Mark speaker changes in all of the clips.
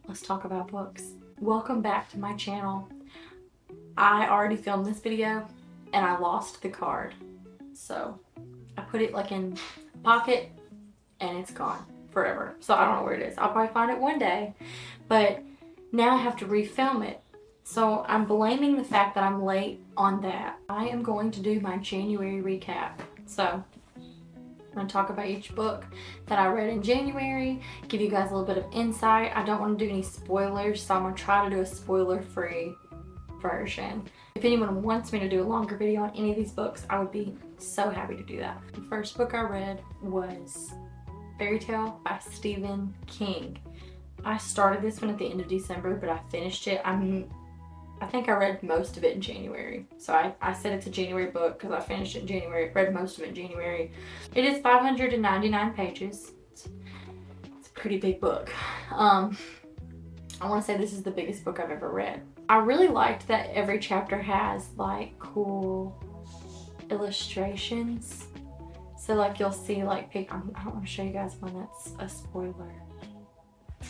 Speaker 1: let's talk about books. Welcome back to my channel. I already filmed this video and I lost the card. So I put it like in a pocket and it's gone forever. So I don't know where it is. I'll probably find it one day, but now I have to refilm it. So I'm blaming the fact that I'm late on that. I am going to do my January recap. So I'm going to talk about each book that I read in January, give you guys a little bit of insight. I don't want to do any spoilers, so I'm going to try to do a spoiler-free version. If anyone wants me to do a longer video on any of these books, I would be so happy to do that. The first book I read was Fairy Tale by Stephen King. I started this one at the end of December, but I finished it. I think I read most of it in January. So I said it's a January book because I finished it in January, read most of it in January. It is 599 pages. It's a pretty big book. I want to say this is the biggest book I've ever read. I really liked that every chapter has like cool illustrations. So like you'll see like, I don't want to show you guys one that's a spoiler.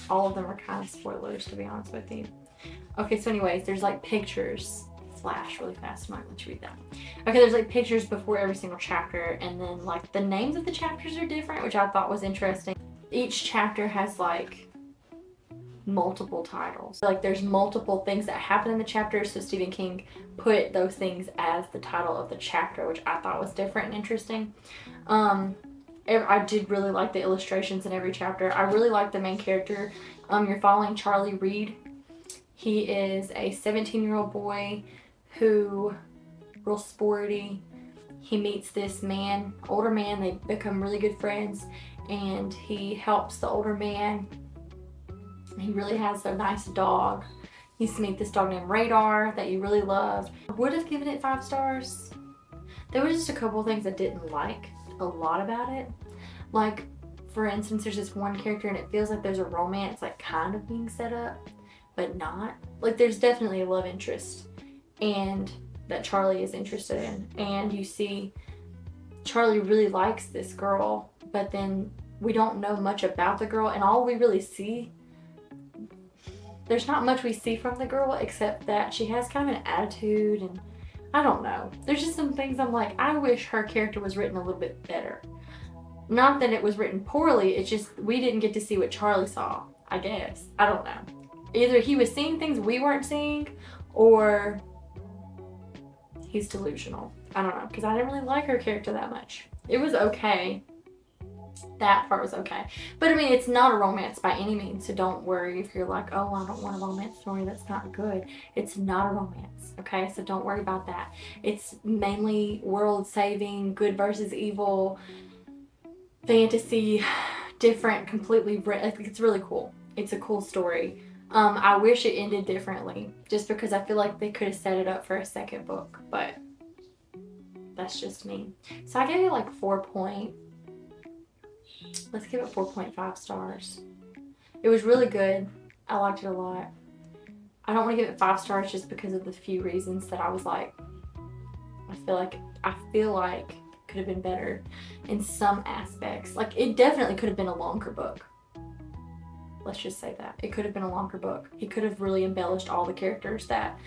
Speaker 1: All of them are kind of spoilers, to be honest with you. Okay, so anyways, there's like pictures. Flash really fast, I'm not going to read that. Okay, there's like pictures before every single chapter, and then like the names of the chapters are different, which I thought was interesting. Each chapter has like multiple titles. Like there's multiple things that happen in the chapter, so Stephen King put those things as the title of the chapter, which I thought was different and interesting. I did really like the illustrations in every chapter. I really like the main character. You're following Charlie Reed. He is a 17-year-old boy who, real sporty, he meets this man, older man. They become really good friends, and he helps the older man. He really has a nice dog. He used to meet this dog named Radar that he really loved. I would have given it 5 stars. There were just a couple things I didn't like a lot about it. Like, for instance, there's this one character and it feels like there's a romance like kind of being set up, but not. Like there's definitely a love interest and that Charlie is interested in. And you see Charlie really likes this girl, but then we don't know much about the girl, and all we really see, there's not much we see from the girl except that she has kind of an attitude, and I don't know. There's just some things I'm like, I wish her character was written a little bit better. Not that it was written poorly, it's just we didn't get to see what Charlie saw, I guess. I don't know. Either he was seeing things we weren't seeing, or he's delusional. I don't know, because I didn't really like her character that much. It was okay. That part was okay. But I mean, it's not a romance by any means, so don't worry if you're like, oh, I don't want a romance story, that's not good. It's not a romance, okay? So don't worry about that. It's mainly world-saving, good versus evil, fantasy, different, completely, it's really cool. It's a cool story. I wish it ended differently, just because I feel like they could have set it up for a second book, but that's just me. So I gave it like let's give it 4.5 stars. It was really good. I liked it a lot. I don't want to give it 5 stars just because of the few reasons that I was like, I feel like could have been better in some aspects. Like it definitely could have been a longer book. Let's just say that. It could have been a longer book. He could have really embellished all the characters that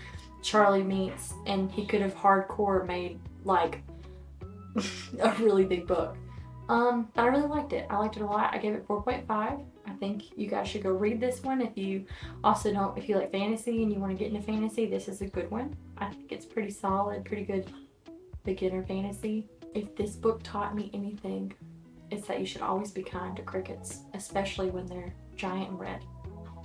Speaker 1: Charlie meets, and he could have hardcore made like a really big book. But I really liked it. I liked it a lot. I gave it 4.5. I think you guys should go read this one. If you like fantasy and you want to get into fantasy, this is a good one. I think it's pretty solid, pretty good beginner fantasy. If this book taught me anything, it's that you should always be kind to crickets, especially when they're giant and red.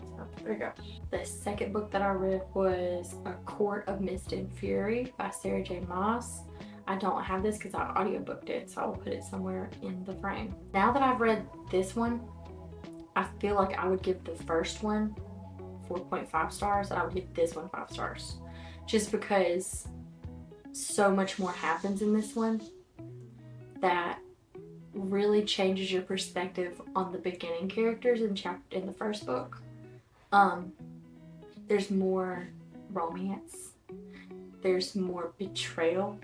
Speaker 1: So there you go. The second book that I read was A Court of Mist and Fury by Sarah J. Maas. I don't have this because I audiobooked it, so I will put it somewhere in the frame. Now that I've read this one, I feel like I would give the first one 4.5 stars, and I would give this one 5 stars. Just because so much more happens in this one that really changes your perspective on the beginning characters in the first book. There's more romance. There's more betrayal.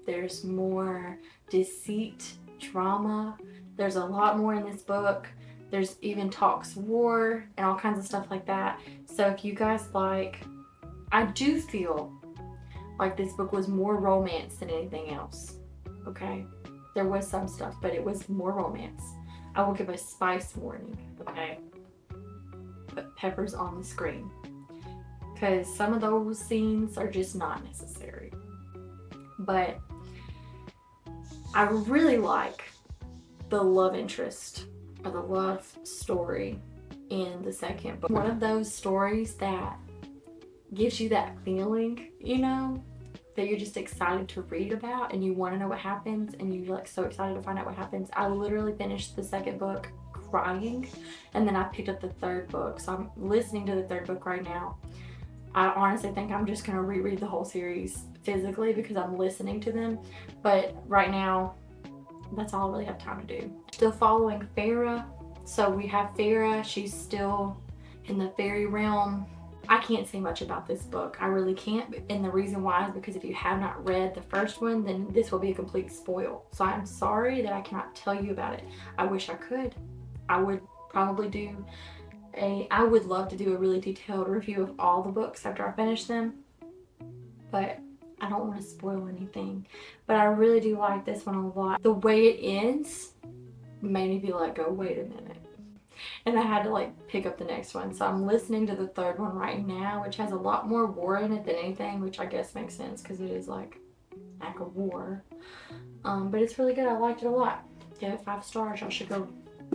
Speaker 1: There's more deceit, drama. There's a lot more in this book There's even talks war and all kinds of stuff like that. So if you guys like, I do feel like this book was more romance than anything else. Okay? There was some stuff, but it was more romance. I will give a spice warning, okay? Put peppers on the screen. Because some of those scenes are just not necessary. But I really like the love interest or the love story in the second book. One of those stories that gives you that feeling, you know, that you're just excited to read about and you want to know what happens and you're like so excited to find out what happens. I literally finished the second book crying and then I picked up the third book. So I'm listening to the third book right now. I honestly think I'm just going to reread the whole series physically because I'm listening to them. But right now, that's all I really have time to do. Still following Farah. So we have Farah. She's still in the fairy realm. I can't say much about this book. I really can't. And the reason why is because if you have not read the first one, then this will be a complete spoil. So I'm sorry that I cannot tell you about it. I wish I could. I would probably do I would love to do a really detailed review of all the books after I finish them. But I don't want to spoil anything. But I really do like this one a lot. The way it ends made me be like, oh, wait a minute. And I had to like pick up the next one. So I'm listening to the third one right now, which has a lot more war in it than anything, which I guess makes sense because it is like a war. But it's really good. I liked it a lot. Give it 5 stars. Y'all should go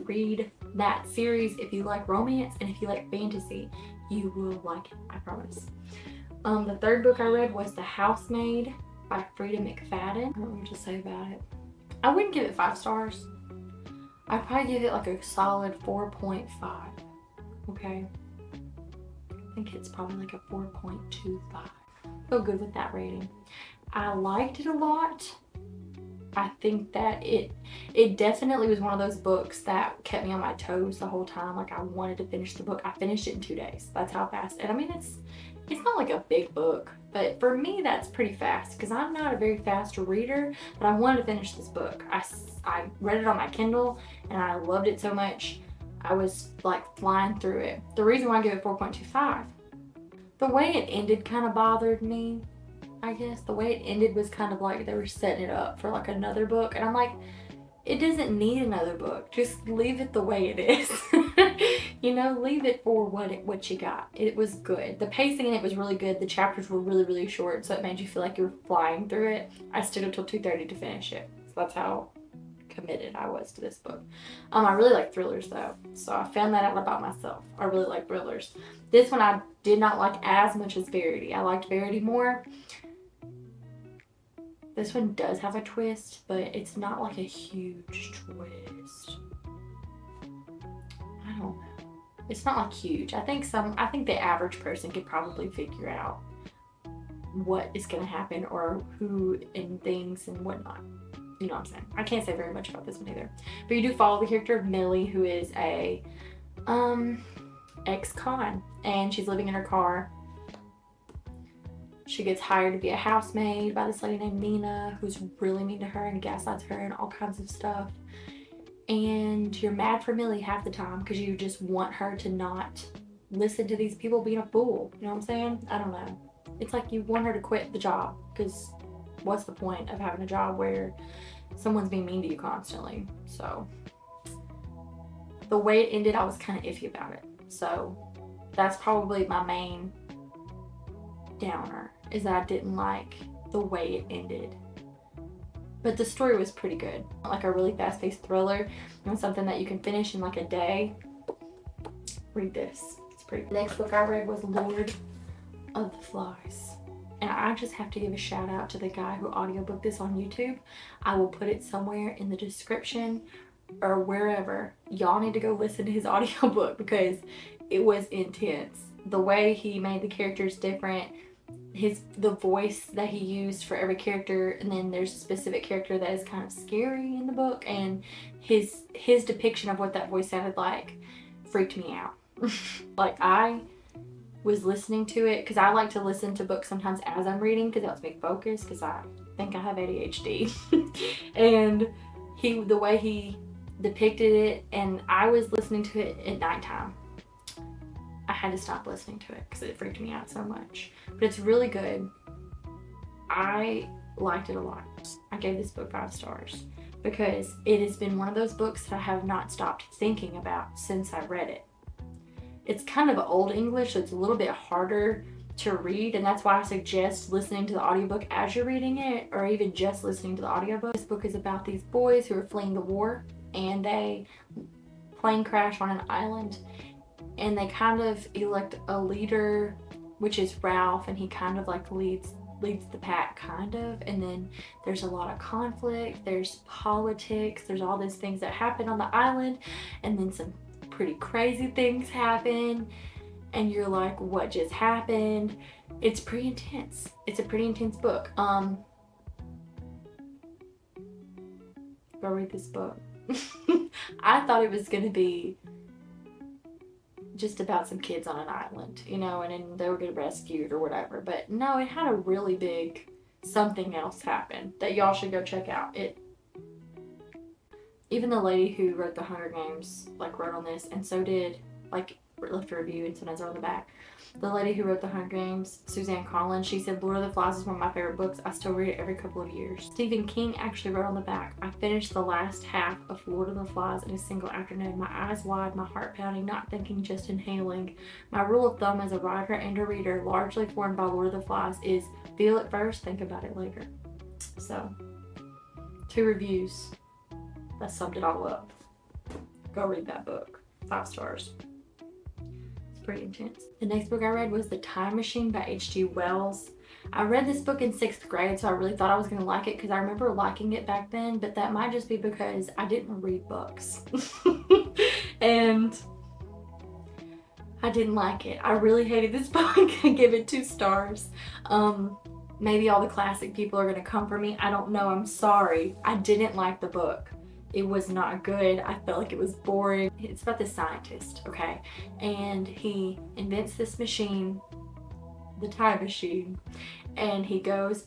Speaker 1: read that series if you like romance, and if you like fantasy, you will like it, I promise. The third book I read was The Housemaid by Frida McFadden. I don't know what to say about it. I wouldn't give it 5 stars. I'd probably give it like a solid 4.5. Okay? I think it's probably like a 4.25. Feel good with that rating. I liked it a lot. I think that it definitely was one of those books that kept me on my toes the whole time. Like I wanted to finish the book. I finished it in 2 days. That's how fast. And I mean, it's not like a big book, but for me that's pretty fast because I'm not a very fast reader, but I wanted to finish this book. I read it on my Kindle and I loved it so much. I was like flying through it. The reason why I give it 4.25, the way it ended kind of bothered me. I guess the way it ended was kind of like they were setting it up for like another book, and I'm like, it doesn't need another book. Just leave it the way it is. You know, leave it for what you got. It was good. The pacing in it was really good. The chapters were really, really short, so it made you feel like you were flying through it. I stayed up till 2:30 to finish it. So that's how committed I was to this book. I really like thrillers though, so I found that out about myself. I really like thrillers. This one I did not like as much as Verity. I liked Verity more. This one does have a twist, but it's not like a huge twist. I don't know. It's not like huge. I think the average person could probably figure out what is going to happen or who and things and whatnot. You know what I'm saying? I can't say very much about this one either. But you do follow the character of Millie, who is a ex-con, and she's living in her car. She gets hired to be a housemaid by this lady named Nina, who's really mean to her and gaslights her and all kinds of stuff. And you're mad for Millie half the time because you just want her to not listen to these people being a fool. You know what I'm saying? I don't know. It's like you want her to quit the job because what's the point of having a job where someone's being mean to you constantly? So the way it ended, I was kind of iffy about it. So that's probably my main downer, is that I didn't like the way it ended. But the story was pretty good. Like a really fast-paced thriller and something that you can finish in like a day. Read this. It's pretty good. The next book I read was Lord of the Flies. And I just have to give a shout out to the guy who audiobooked this on YouTube. I will put it somewhere in the description or wherever. Y'all need to go listen to his audiobook because it was intense. The way he made the characters different, the voice that he used for every character, and then there's a specific character that is kind of scary in the book, and his depiction of what that voice sounded like freaked me out. Like I was listening to it because I like to listen to books sometimes as I'm reading because it helps me focus because I think I have ADHD. And the way he depicted it, and I was listening to it at nighttime. I had to stop listening to it because it freaked me out so much. But it's really good. I liked it a lot. I gave this book 5 stars because it has been one of those books that I have not stopped thinking about since I read it. It's kind of old English, so it's a little bit harder to read, and that's why I suggest listening to the audiobook as you're reading it, or even just listening to the audiobook. This book is about these boys who are fleeing the war, and they plane crash on an island, and they kind of elect a leader, which is Ralph, and he kind of like leads the pack, kind of. And then there's a lot of conflict, there's politics, there's all these things that happen on the island, and then some pretty crazy things happen, and you're like, what just happened? It's pretty intense. It's a pretty intense book. Go read this book. I thought it was gonna be just about some kids on an island, you know, and then they were getting rescued or whatever. But no, it had a really big something else happen that y'all should go check out. Even the lady who wrote the Hunger Games, like, wrote on this, and so did, like, left a review and sometimes on the back. The lady who wrote the Hunger Games, Suzanne Collins, she said, Lord of the Flies is one of my favorite books. I still read it every couple of years. Stephen King actually wrote on the back, I finished the last half of Lord of the Flies in a single afternoon. My eyes wide, my heart pounding, not thinking, just inhaling. My rule of thumb as a writer and a reader, largely formed by Lord of the Flies, is feel it first, think about it later. So, 2 reviews. That summed it all up. Go read that book. 5 stars. It's pretty intense. The next book I read was The Time Machine by H.G. Wells. I read this book in 6th grade, so I really thought I was going to like it because I remember liking it back then, but that might just be because I didn't read books. And I didn't like it. I really hated this book. I give it 2 stars. Maybe all the classic people are going to come for me. I don't know. I'm sorry. I didn't like the book. It was not good. I felt like it was boring. It's about this scientist, okay? And he invents this machine, the time machine, and he goes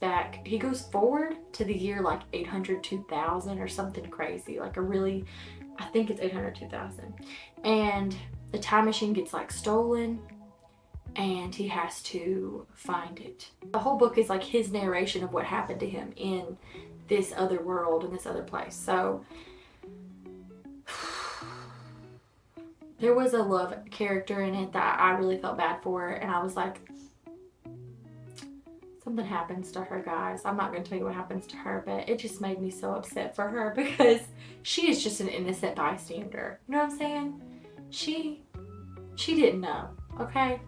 Speaker 1: forward to the year like 800, 2000 or something crazy. Like I think it's 800, 2000. And the time machine gets like stolen, and he has to find it. The whole book is like his narration of what happened to him in this other world, in this other place. So there was a love character in it that I really felt bad for, and I was like, something happens to her, guys. I'm not going to tell you what happens to her, but it just made me so upset for her because she is just an innocent bystander. You know what I'm saying? She didn't know, okay?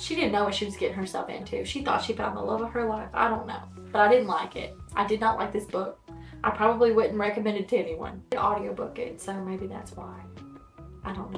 Speaker 1: She didn't know what she was getting herself into. She thought she found the love of her life. I don't know, but I didn't like it. I did not like this book. I probably wouldn't recommend it to anyone. I audiobook it, so maybe that's why. I don't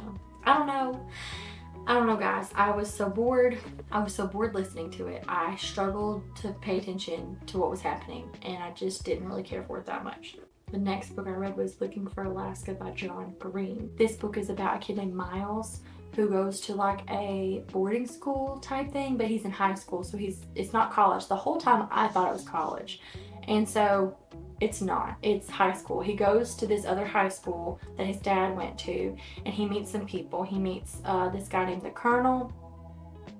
Speaker 1: know, guys. I was so bored. I was so bored listening to it. I struggled to pay attention to what was happening, and I just didn't really care for it that much. The next book I read was Looking for Alaska by John Green. This book is about a kid named Miles who goes to like a boarding school type thing, but he's in high school, so it's not college. The whole time I thought it was college, and so it's not. It's high school. He goes to this other high school that his dad went to, and he meets some people. He meets this guy named the Colonel,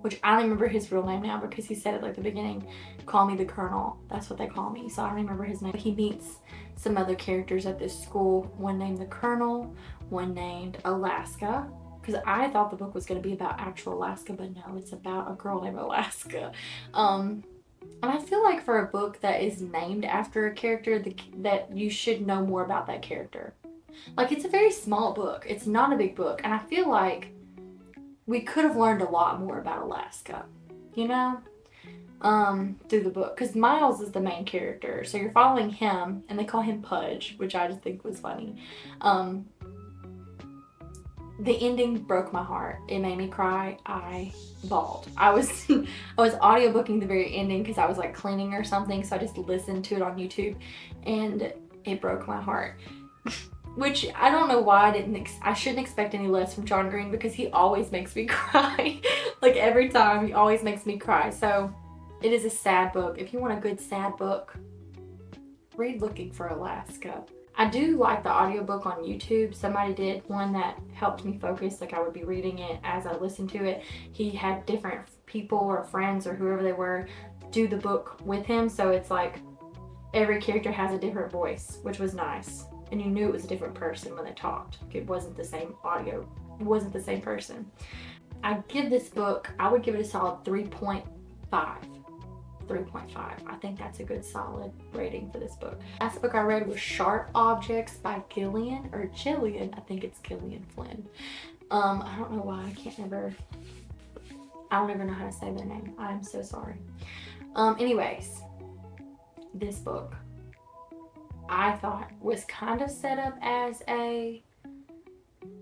Speaker 1: which I don't remember his real name now because he said it like the beginning, call me the Colonel. That's what they call me, so I don't remember his name. He meets some other characters at this school, one named the Colonel, one named Alaska, because I thought the book was going to be about actual Alaska, but no, it's about a girl named Alaska. And I feel like for a book that is named after a character, that you should know more about that character. Like, it's a very small book. It's not a big book. And I feel like we could have learned a lot more about Alaska, you know, through the book. Because Miles is the main character. So you're following him, and they call him Pudge, which I just think was funny. The ending broke my heart. It made me cry. I bawled. I was audiobooking the very ending because I was like cleaning or something, so I just listened to it on YouTube, and it broke my heart. Which I don't know why I shouldn't expect any less from John Green because he always makes me cry. Like every time, he always makes me cry. So it is a sad book. If you want a good sad book, read Looking for Alaska. I do like the audiobook on YouTube. Somebody did one that helped me focus. Like I would be reading it as I listened to it. He had different people or friends or whoever they were do the book with him. So it's like every character has a different voice, which was nice. And you knew it was a different person when they talked. It wasn't the same audio. It wasn't the same person. I give this book, I would give it a solid 3.5. 3.5. I think that's a good solid rating for this book. Last book I read was Sharp Objects by Gillian, or Jillian. I think it's Gillian Flynn. I don't know why I don't ever know how to say their name. I'm so sorry. Anyways, this book I thought was kind of set up as a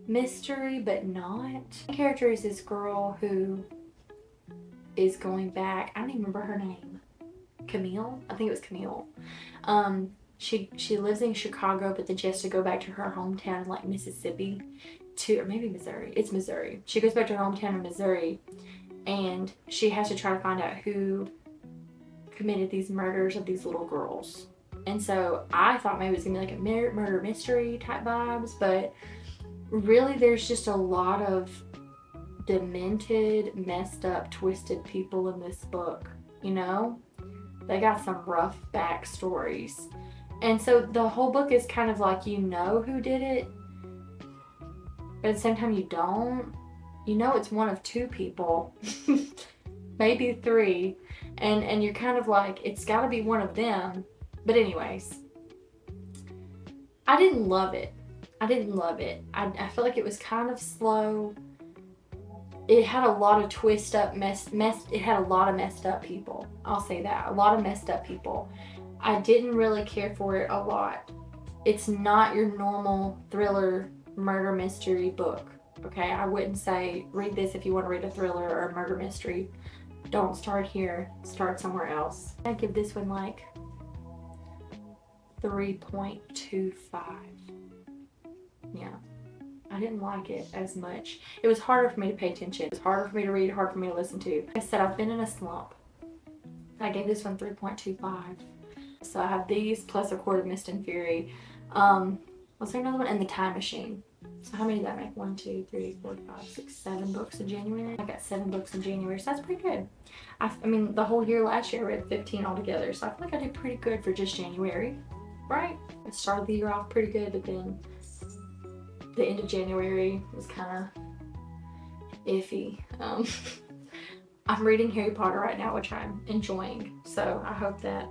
Speaker 1: mystery, but not. The character is this girl who is going back. I don't even remember her name. Camille? I think it was Camille. She lives in Chicago, but then she has to go back to her hometown in like Mississippi or maybe Missouri. It's Missouri. She goes back to her hometown in Missouri, and she has to try to find out who committed these murders of these little girls. And so I thought maybe it was gonna be like a murder mystery type vibes, but really there's just a lot of demented, messed up, twisted people in this book, you know? They got some rough backstories. And so the whole book is kind of like you know who did it, but at the same time you don't. You know it's one of two people, maybe three, and you're kind of like, it's gotta be one of them. But anyways, I didn't love it. I I feel like it was kind of slow. It had a lot of twist up it had a lot of messed up people. I'll say that. A lot of messed up people. I didn't really care for it a lot. It's not your normal thriller murder mystery book. Okay, I wouldn't say read this if you want to read a thriller or a murder mystery. Don't start here. Start somewhere else. I give this one like 3.25. Yeah. I didn't like it as much. It was harder for me to pay attention. It was harder for me to read, harder for me to listen to. Like I said, I've been in a slump. I gave this one 3.25. So I have these plus A Court of Mist and Fury. Was there another one? And The Time Machine. So how many did that make? 1, 2, 3, 4, 5, 6, 7 books in January. I got 7 books in January, so that's pretty good. I mean, the whole year last year I read 15 altogether, so I feel like I did pretty good for just January, right? I started the year off pretty good, but then the end of January was kind of iffy. I'm reading Harry Potter right now, which I'm enjoying, so I hope that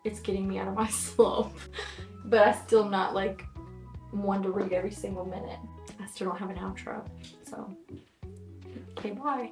Speaker 1: it's getting me out of my slump. But I still am not like one to read every single minute. I still don't have an outro, so okay, bye.